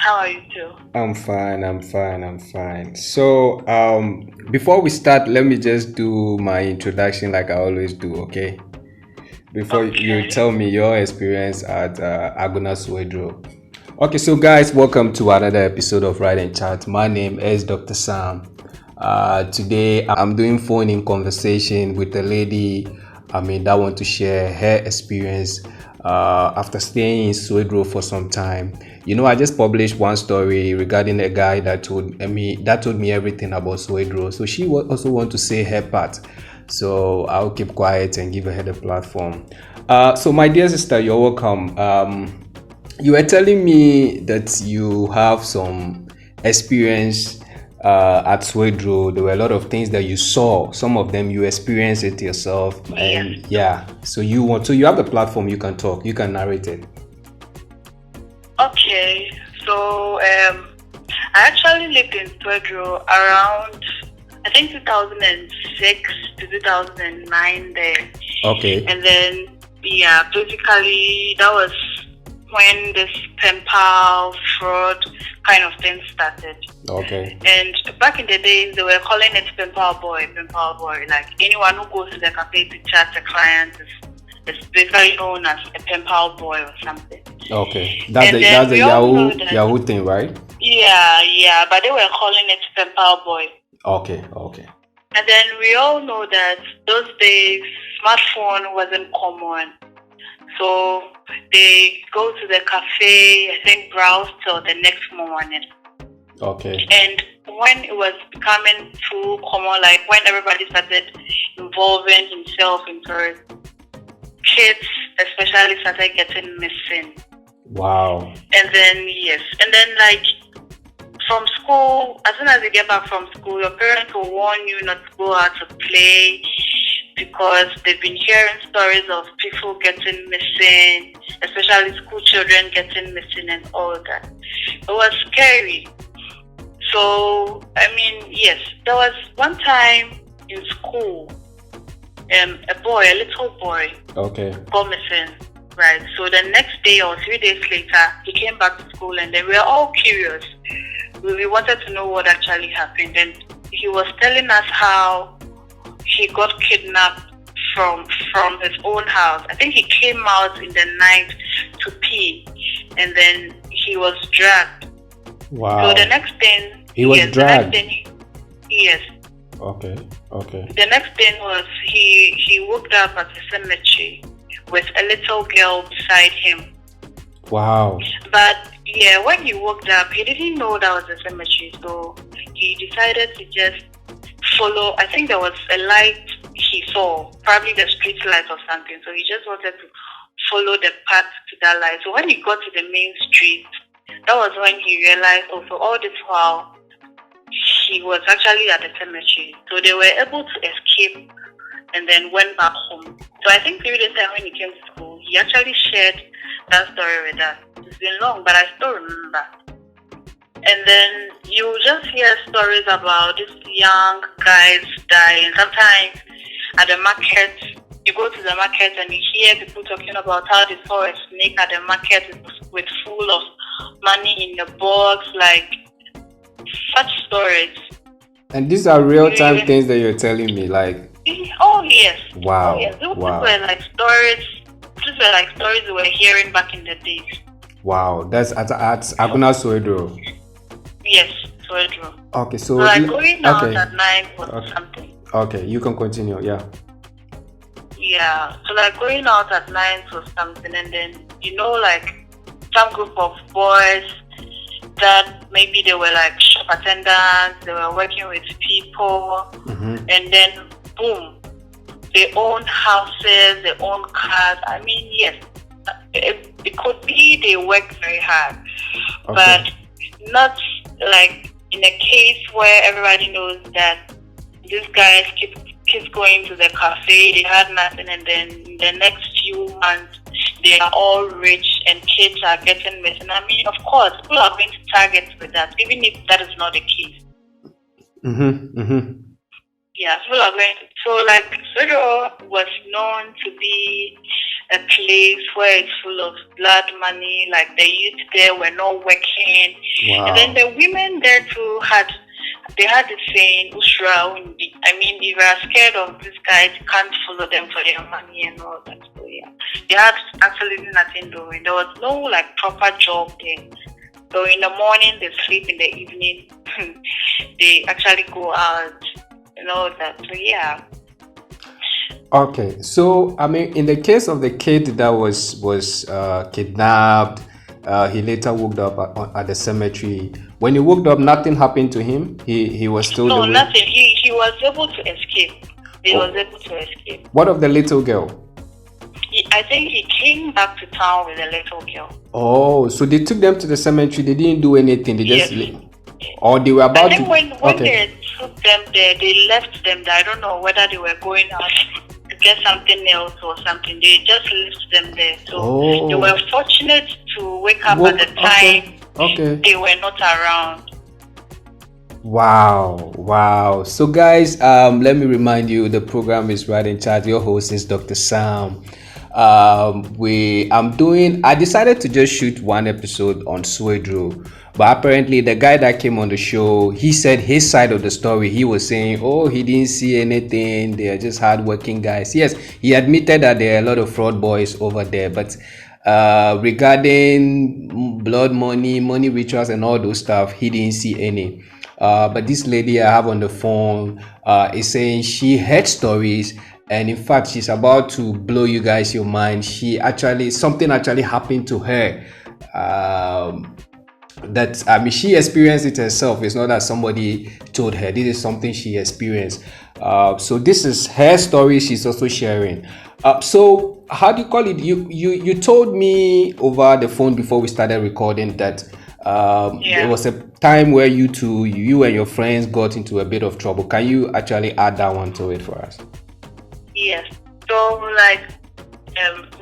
How are you too? I'm fine. So, before we start, let me just do my introduction like I always do, okay? Before you Okay. tell me your experience at Agona Swedru. Okay, so guys, welcome to another episode of Ride and Chat. My name is Dr. Sam. Today, I'm doing phone-in conversation with a lady, that want to share her experience after staying in Swedru for some time. I just published one story regarding a guy that told me everything about Swedru. So she also want to say her part. So I'll keep quiet and give her the platform. So my dear sister, you're welcome. You were telling me that you have some experience at Swedru. There were a lot of things that you saw. Some of them you experienced it yourself, Yes. and yeah. So you have the platform. You can talk. You can narrate it. Okay. I actually lived in Swedru around, I think 2006 to 2009 there. Okay. And then, yeah, basically that was when this pen pal fraud kind of thing started. Okay. And back in the days, they were calling it pen pal boy, pen pal boy. Like anyone who goes to the cafe to chat a client is basically known as a pen pal boy or something. Okay. That's And the then that's the we all know that, Yahoo thing, right? yeah, but they were calling it pen pal boy. Okay. Okay. And then we all know that those days, smartphone wasn't common. So they go to the cafe, I think browse till the next morning. Okay. And when it was becoming too common, like when everybody started involving himself into it, kids especially started getting missing. Wow. And then, yes, and then like from school, as soon as you get back from school, your parents will warn you not to go out to play because they've been hearing stories of people getting missing, especially school children getting missing and all that. It was scary. So, yes, there was one time in school, a little boy, Okay. got missing. Right. So the next day or 3 days later, he came back to school, and then we were all curious. We wanted to know what actually happened. And he was telling us how he got kidnapped from his own house. I think he came out in the night to pee, and then he was dragged. Wow. So the next thing, He was yes, dragged. yes. Okay. Okay. The next thing was he woke up at the cemetery with a little girl beside him. Wow. But yeah, when he woke up, he didn't know that was the cemetery, so he decided to just follow. I think there was a light he saw, probably the street light or something. So he just wanted to follow the path to that light. So when he got to the main street, that was when he realized also all this while he was actually at the cemetery. So they were able to escape and then went back home. So I think 3 days later when he came to school, he actually shared that story with us. It's been long, but I still remember. And then you just hear stories about these young guys dying. Sometimes at the market, you go to the market and you hear people talking about how they saw a snake at the market with full of money in the box, like such stories. And these are real time Yeah. things that you're telling me, like Oh yes. wow. Oh yes. These Wow. were like stories. These were like stories we were hearing back in the days. Wow. That's at Agona Swedru. Yes, so true. Okay, So like going out okay. at night was Okay. something. Okay, you can continue, yeah. Yeah. So like going out at night was something, and then like some group of boys that maybe they were like shop attendants, they were working with people, and then boom, they own houses, they own cars. Yes, it could be they worked very hard, Okay. but not like in a case where everybody knows that these guys keep going to the cafe, they had nothing, and then in the next few months they are all rich and kids are getting missing. Of course, people are going to target with that, even if that is not the case. Yeah, people are going. So, like, Swedru was known to be a place where it's full of blood money. Like, the youth there were not working, and then Wow. the women there too had the saying, "Ushra undi." I mean, if you are scared of these guys, you can't follow them for their money and all that. So yeah, they had absolutely nothing doing. There was no like proper job there. So in the morning they sleep, in the evening they actually go out and all that. So yeah. Okay, so I mean, in the case of the kid that was kidnapped, he later woke up at the cemetery. When he woke up, nothing happened to him. He was still the No, way. nothing. He was able to escape. He was Oh, able to escape. what of the little girl? I think he came back to town with a little girl. Oh, so they took them to the cemetery. They didn't do anything. They just Yes. or they were I about think to. when Okay. they took them there, they left them there. I don't know whether they were going out to get something else or something. They just left them there. So they Oh, were fortunate to wake up woke. at the time Okay. they were not around. Wow, wow. So guys, let me remind you the program is Right in Chat. Your host is Dr. Sam. I decided to just shoot one episode on Swedru, but apparently the guy that came on the show, he said his side of the story. He was saying, oh, he didn't see anything, they are just hardworking guys. Yes, he admitted that there are a lot of fraud boys over there, but regarding blood money rituals and all those stuff, he didn't see any. But this lady I have on the phone is saying she heard stories, and in fact, she's about to blow you guys your mind. Something actually happened to her. That I mean, she experienced it herself. It's not that somebody told her. This is something she experienced. So this is her story. She's also sharing. So how do you call it? You told me over the phone before we started recording that there was a time where you and your friends got into a bit of trouble. Can you actually add that one to it for us? Yes. So like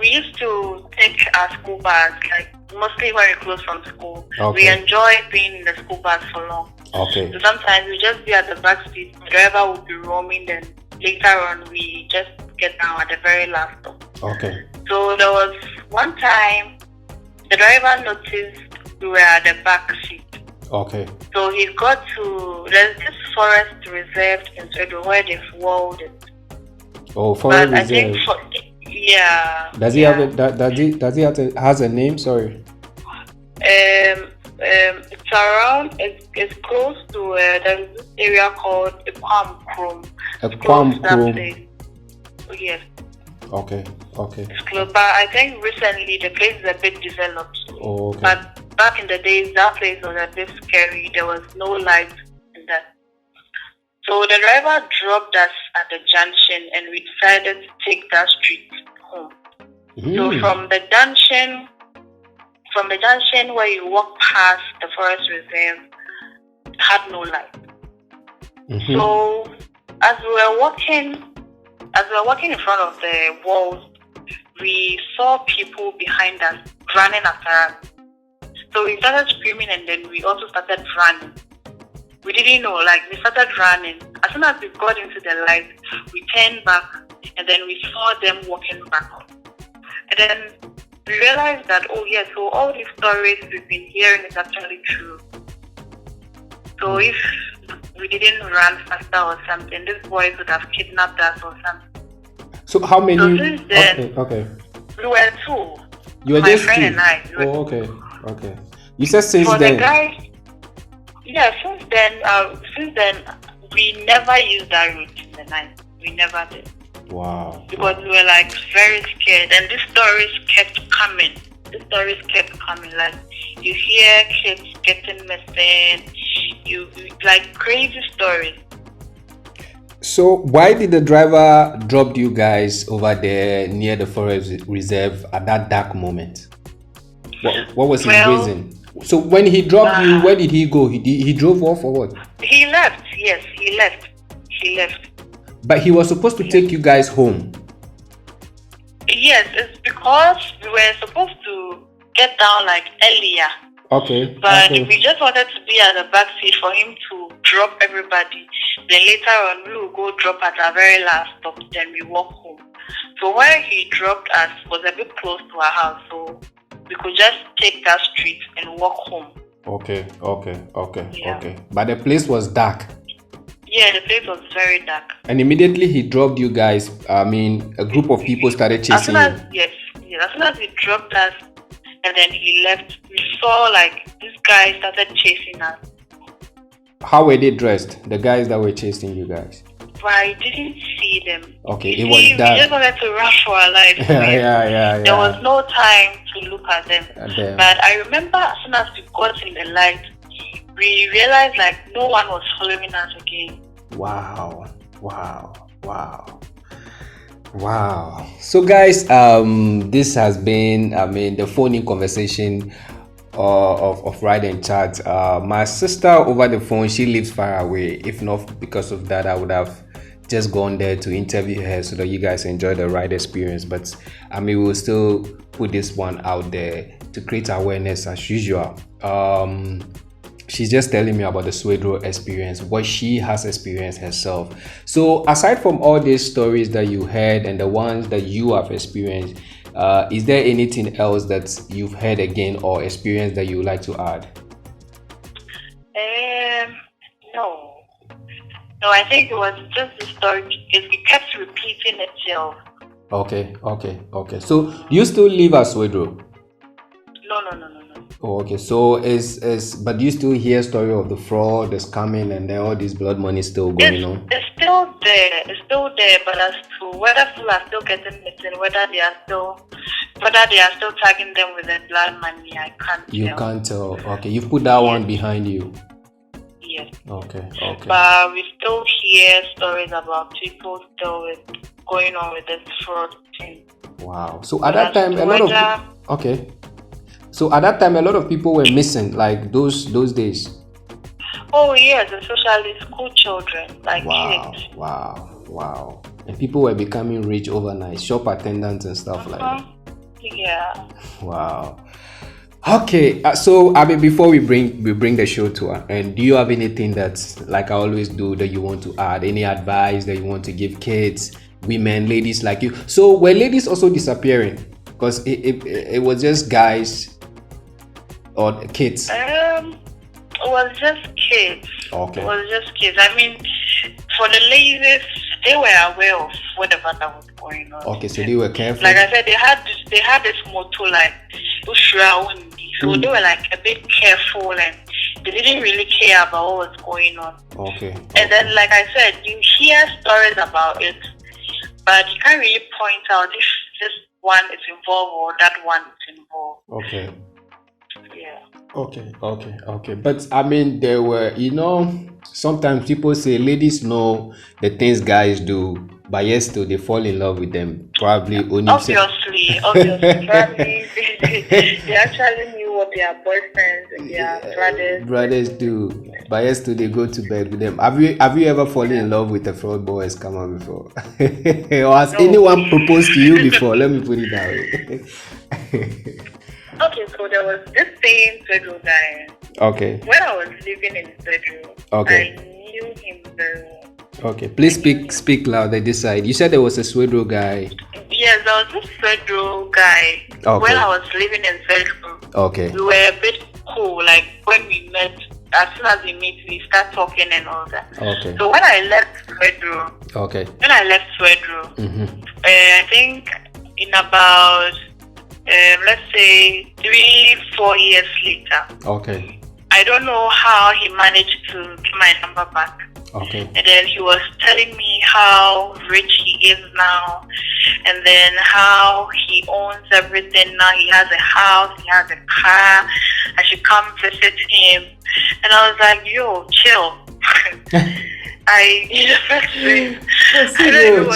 we used to take our school bus, like mostly when we close from school. Okay. We enjoy being in the school bus for long. Okay. So sometimes we just be at the back seat, the driver will be roaming, then later on we just get down at the very last stop. Okay. So there was one time the driver noticed we were at the back seat. Okay. So he got there's this forest reserved in Sweden where they've walled it. Oh, forest But I reserve. think yeah. Does he have has a name? Sorry. It's around. It's close to there's this area called Equam Chrome. Yes. Okay. It's close, but I think recently the place is a bit developed. Oh, okay. But back in the days, that place was a bit scary. There was no light in that. So the driver dropped us at the junction, and we decided to take that street home. So from the junction where you walk past the forest reserve, had no light. So as we were walking in front of the walls, we saw people behind us running after us. So we started screaming, and then we also started running. We didn't know, like we started running. As soon as we got into the light, we turned back, and then we saw them walking back. And then we realized that, oh yes, so all these stories we've been hearing is actually true. So if we didn't run faster or something, these boys would have kidnapped us or something. So how many? So since then, okay. We were two. You were My just friend two. and I. Oh, okay. You said since For then. the guy, yeah, since then, we never used that route in the night. We never did. Wow. Because we were like very scared, and these stories kept coming. Like you hear kids getting missing, you like crazy stories. So why did the driver drop you guys over there near the forest reserve at that dark moment? What was his reason? So when he dropped you, where did he go? He drove off or what? He left. Yes, he left. But he was supposed to take you guys home. Yes, it's because we were supposed to get down like earlier. Okay. But we just wanted to be at the back seat for him to drop everybody. Then later on, we will go drop at our very last stop. Then we walk home. So where he dropped us was a bit close to our house, so we could just take that street and walk home. Okay. Yeah. Okay. But the place was dark. Yeah, the place was very dark. And immediately he dropped you guys. I mean, a group of people started chasing you. Yes. As soon as he dropped us and then he left, we saw like this guy started chasing us. How were they dressed? The guys that were chasing you guys? But I didn't see them. Okay, You it was see, dark. we just wanted to rush for our lives. Yeah. There was no time to look at them. Damn. But I remember as soon as we got in the light, we realized like no one was following us again. Wow. So guys, this has been, the phone-in conversation of Ride and Chat. My sister over the phone, she lives far away. If not because of that, I would have just gone there to interview her so that you guys enjoy the ride experience. But we'll still put this one out there to create awareness as usual. She's just telling me about the Swedru experience, what she has experienced herself. So aside from all these stories that you heard and the ones that you have experienced, is there anything else that you've heard again or experienced that you would like to add? No, I think it was just the story. It kept repeating itself. Okay. So do you still live at Swedru? No. Oh, okay. So but do you still hear story of the fraud, the scamming, and then all this blood money still going on? It's still there. But as to whether people are still getting missing, whether they are still tagging them with the blood money, I can't tell. You can't tell. Okay, you've put that one behind you. Yes. Okay. But we still hear stories about people still going on with this fraud thing. Wow. So at that time, So at that time, a lot of people were missing, like those days. Oh yes, especially school children, like kids. Wow. And people were becoming rich overnight, shop attendants and stuff like that. Yeah. Wow. Okay, so before we bring the show to an end, do you have anything that, like I always do, that you want to add? Any advice that you want to give kids, women, ladies like you? So were ladies also disappearing? Because it was just guys or kids? It was just kids. Okay. It was just kids. I mean, for the ladies, they were aware of whatever that was going on. Okay, so they were careful. Like I said, they had this motto like so they were like a bit careful and they didn't really care about what was going on. Okay. And then, like I said, you hear stories about it, but you can't really point out if this one is involved or that one is involved. Okay. Yeah. Okay. But there were, sometimes people say ladies know the things guys do, but yet still they fall in love with them. Probably only. Obviously. Probably they actually knew what their boyfriends and their brothers do, but yet still they go to bed with them. Have you ever fallen in love with a fraud boy scammer before? Or has anyone proposed to you before? Let me put it that way. Okay, so there was this same Swedru guy. Okay. When I was living in Swedru, okay, I knew him very well. Okay, please speak louder this side. You said there was a Swedru guy. Yes, there was this Swedru guy. Okay. When I was living in Swedru, okay, we were a bit cool. Like when we met, as soon as we meet, we start talking and all that. Okay. So when I left Swedru, I think in about let's say 3-4 years later. Okay. I don't know how he managed to get my number back. Okay. And then he was telling me how rich he is now, and then how he owns everything now. He has a house, he has a car. I should come visit him. And I was like, yo, chill. I don't even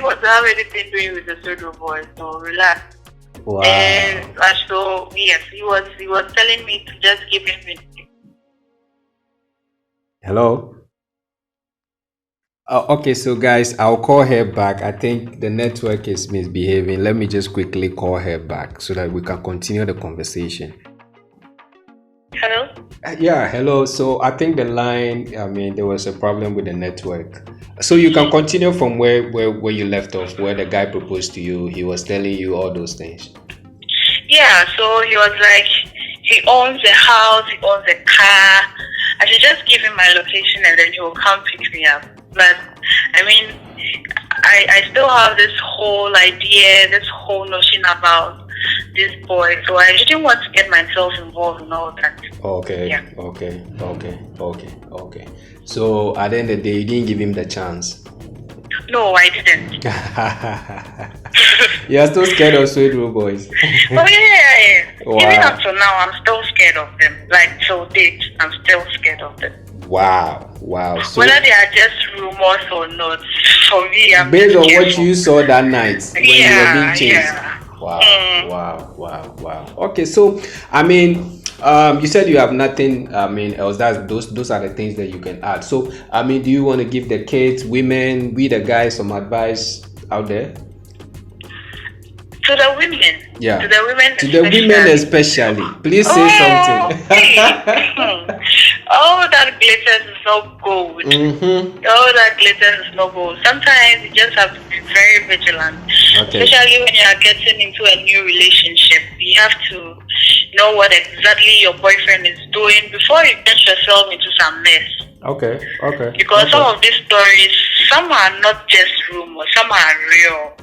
want to have anything doing with the Swedru boy, so relax. Wow. And so yes, he was telling me to just give him it. Hello. Okay, so guys, I'll call her back. I think the network is misbehaving. Let me just quickly call her back so that we can continue the conversation. Hello. Yeah, hello. So I think the line, I mean, there was a problem with the network. So you can continue from where you left off, where the guy proposed to you. He was telling you all those things. Yeah, so he was like, he owns a house, he owns a car. I should just give him my location and then he will come pick me up. But I mean, I still have this whole idea, this whole notion about this boy. So I didn't want to get myself involved in all that. Okay, Yeah. okay. So at the end of the day, you didn't give him the chance. No, I didn't. You're still scared of Swedru boys. Oh yeah. Wow. Even up to now, I'm still scared of them. Like till date, I'm still scared of them. Wow. So Whether they are just rumors or not, for me, I'm based just on what careful. you saw that night when you were being chased. Yeah. Wow. Okay, so I mean, you said you have nothing. I mean, else those are the things that you can add. So I mean, do you want to give the kids, women, we the guys some advice out there? To the women. Yeah. To the women. To the women especially. Please say something. All that glitters is not gold. All that glitters is not gold. Sometimes you just have to be very vigilant. Okay. Especially when you are getting into a new relationship. You have to know what exactly your boyfriend is doing before you get yourself into some mess. Okay. Because some of these stories, some are not just rumors, some are real.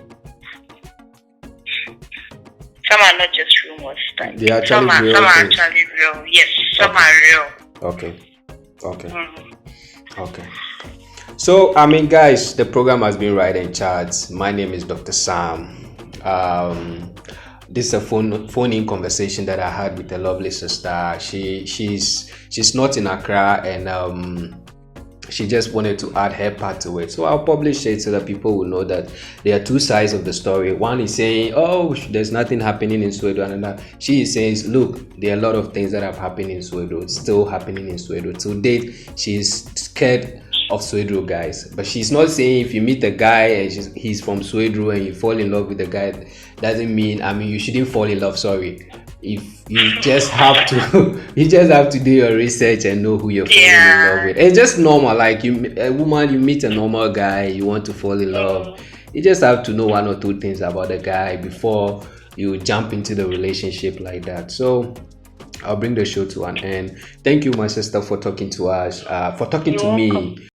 Some are not just rumors. Like, They are actually real. Some are actually real. Yes, some are real. Okay. So, I mean, guys, the program has been Ride and Chat. My name is Dr. Sam. This is a phone-in conversation that I had with a lovely sister. She's not in Accra, and she just wanted to add her part to it. So I'll publish it so that people will know that there are two sides of the story. One is saying, oh, there's nothing happening in Sweden, and another she is saying, look, there are a lot of things that have happened in Sweden. It's still happening in Sweden. To date, she's scared of Swedru guys, but she's not saying if you meet a guy and he's from Swedru and you fall in love with the guy, doesn't mean, I mean, you shouldn't fall in love. Sorry, if you just have to you just have to do your research and know who you're falling in love with. It's just normal. Like you meet a normal guy, you want to fall in love, you just have to know one or two things about the guy before you jump into the relationship like that. So I'll bring the show to an end. Thank you, my sister, for talking to us, for talking to me.